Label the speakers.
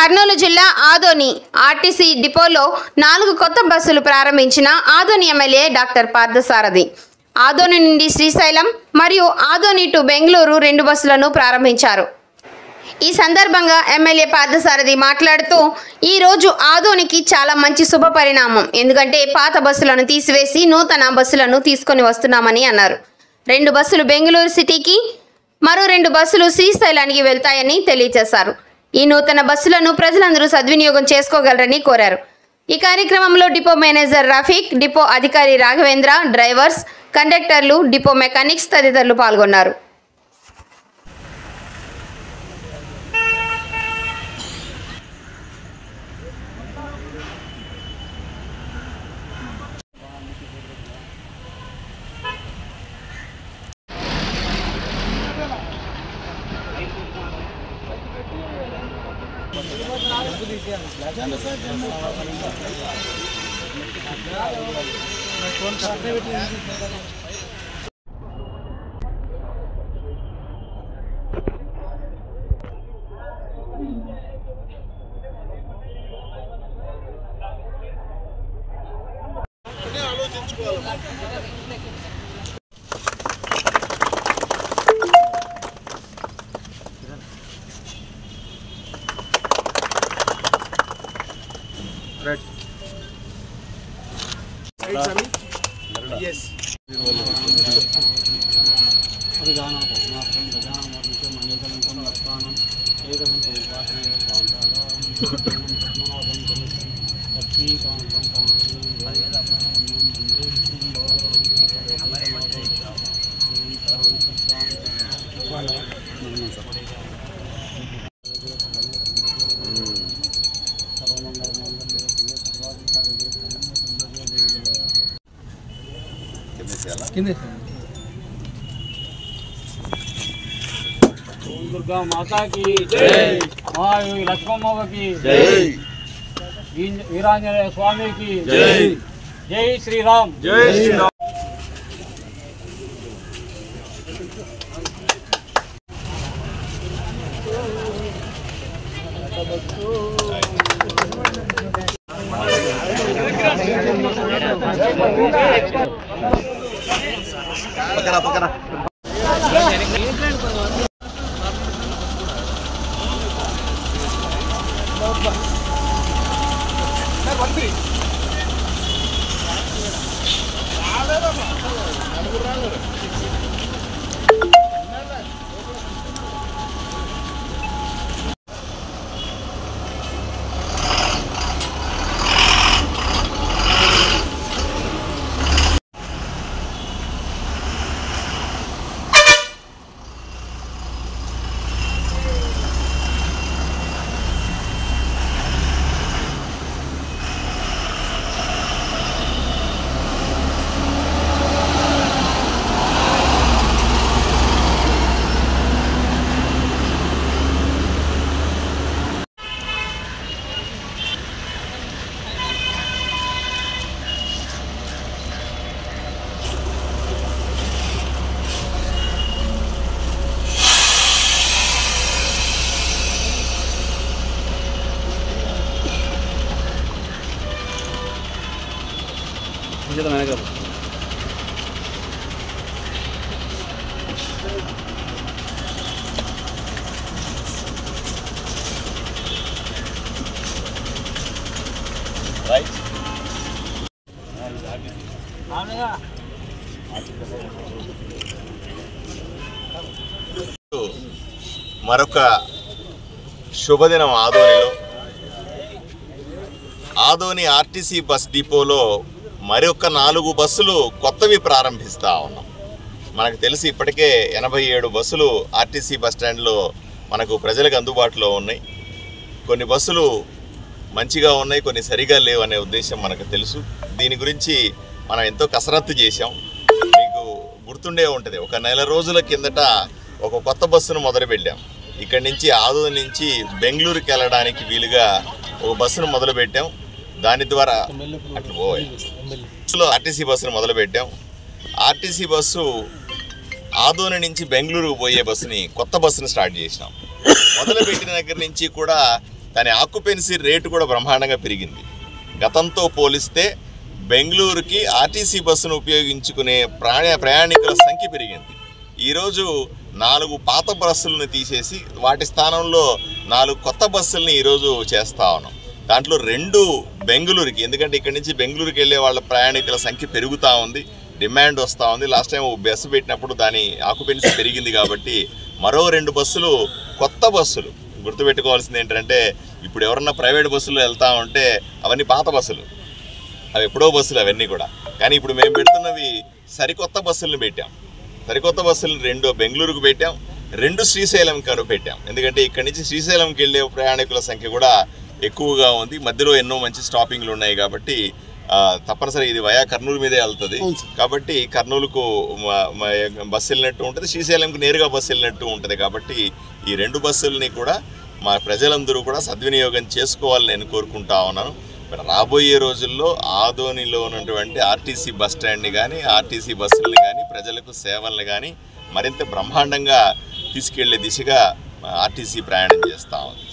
Speaker 1: కర్నూలు జిల్లా ఆదోని ఆర్టీసీ డిపోలో 4 కొత్త బస్సులు ప్రారంభించిన ఆదోని ఎమ్మెల్యే డాక్టర్ పార్థసారథి ఆదోని నుండి శ్రీశైలం మరియు ఆదోని టు బెంగళూరు 2 బస్సులను ప్రారంభించారు। ఈ సందర్భంగా ఎమ్మెల్యే పార్థసారథి మాట్లాడుతూ ఈ రోజు ఆదోనికి చాలా మంచి శుభ పరిణామం, ఎందుకంటే పాత బస్సులను తీసివేసి నూతన బస్సులను తీసుకొని వస్తున్నామని అన్నారు। 2 బస్సులు బెంగళూరు సిటీకి, మరో 2 బస్సులు శ్రీశైలానికి వెళ్తాయని తెలియజేశారు। ఈ నూతన బస్సులను ప్రజలందరూ సద్వినియోగం చేసుకోగలరని కోరారు। ఈ కార్యక్రమంలో డిపో మేనేజర్ రఫీక్, డిపో అధికారి రాఘవేంద్ర, డ్రైవర్స్, కండక్టర్లు, డిపో మెకానిక్స్ తదితరులు పాల్గొన్నారు।
Speaker 2: Right. Yes.
Speaker 3: दुर्गा माता की जय, महावीर लक्ष्मण की जय, वीरांजनेय स्वामी की जय, जय श्री राम, जय श्री राम।
Speaker 2: पकड़ा पकड़ा मुझे तो मैंने कहा राइट
Speaker 4: మరొక శుభదినం ఆదోని ఆర్టీసీ బస్ డిపోలో మరొక 4 బస్సులు కొత్తవి ప్రారంభిస్తూ ఉన్నాం। మనకు తెలిసి ఇప్పటికే 87 బస్సులు ఆర్టీసీ బస్ స్టాండ్లో మనకు ప్రజలకు అందుబాటులో ఉన్నాయి। కొన్ని బస్సులు మంచిగా ఉన్నాయి, కొన్ని సరిగా లేవు అనే ఉద్దేశం మనకు తెలుసు। దీని గురించి మనం ఎంతో కసరత్తు చేశాం। మీకు గుర్తుండే ఉంటుంది, ఒక నెల రోజుల కిందట ఒక కొత్త బస్సును మొదలుపెట్టాం। ఇక్కడి నుంచి ఆదోని నుంచి బెంగళూరుకి వెళ్ళడానికి వీలుగా ఒక బస్సును మొదలుపెట్టాం। దాని ద్వారా అట్లా పోయి ఆర్టీసీ బస్సును మొదలుపెట్టాం। ఆర్టీసీ బస్సు ఆదోని నుంచి బెంగళూరుకు పోయే బస్సుని కొత్త బస్సుని స్టార్ట్ చేసినాం। మొదలుపెట్టిన దగ్గర నుంచి కూడా దాని ఆక్యుపెన్సీ రేటు కూడా బ్రహ్మాండంగా పెరిగింది. గతంతో పోలిస్తే బెంగళూరుకి ఆర్టీసీ బస్సును ఉపయోగించుకునే ప్రయాణికుల సంఖ్య పెరిగింది. ఈరోజు 4 పాత బస్సులను తీసేసి వాటి స్థానంలో 4 కొత్త బస్సులని ఈరోజు చేస్తూ ఉన్నాం. దాంట్లో 2 బెంగళూరుకి, ఎందుకంటే ఇక్కడి నుంచి బెంగళూరుకి వెళ్ళే వాళ్ళ ప్రయాణికుల సంఖ్య పెరుగుతూ ఉంది, డిమాండ్ వస్తూ ఉంది. లాస్ట్ టైం బస్సు పెట్టినప్పుడు దాని ఆక్యుపెన్సీ పెరిగింది కాబట్టి మరో 2 బస్సులు కొత్త బస్సులు. గుర్తుపెట్టుకోవాల్సింది ఏంటంటే ఇప్పుడు ఎవరన్నా ప్రైవేట్ బస్సులు వెళ్తూ ఉంటే అవన్నీ పాత బస్సులు, అవి ఎప్పుడో బస్సులు అవన్నీ కూడా. కానీ ఇప్పుడు మేము పెడుతున్నవి సరికొత్త బస్సులను పెట్టాం. సరికొత్త బస్సులను 2 బెంగళూరుకు పెట్టాం, 2 శ్రీశైలంకి పెట్టాం. ఎందుకంటే ఇక్కడి నుంచి శ్రీశైలంకి వెళ్ళే ప్రయాణికుల సంఖ్య కూడా ఎక్కువగా ఉంది. మధ్యలో ఎన్నో మంచి స్టాపింగ్లు ఉన్నాయి కాబట్టి తప్పనిసరి ఇది వయా కర్నూలు మీదే వెళ్తుంది కాబట్టి కర్నూలుకు బస్సు వెళ్ళినట్టు ఉంటుంది, శ్రీశైలంకి నేరుగా బస్సు వెళ్ళినట్టు ఉంటుంది. కాబట్టి ఈ 2 బస్సులని కూడా మా ప్రజలందరూ కూడా సద్వినియోగం చేసుకోవాలని నేను కోరుకుంటా ఉన్నాను. రాబోయే రోజుల్లో ఆదోనిలో ఉన్నటువంటి ఆర్టీసీ బస్ స్టాండ్ని కానీ ఆర్టీసీ బస్సులని కానీ ప్రజలకు సేవల్ని కానీ మరింత బ్రహ్మాండంగా తీసుకెళ్లే దిశగా ఆర్టీసీ ప్రయాణం చేస్తూ ఉంది.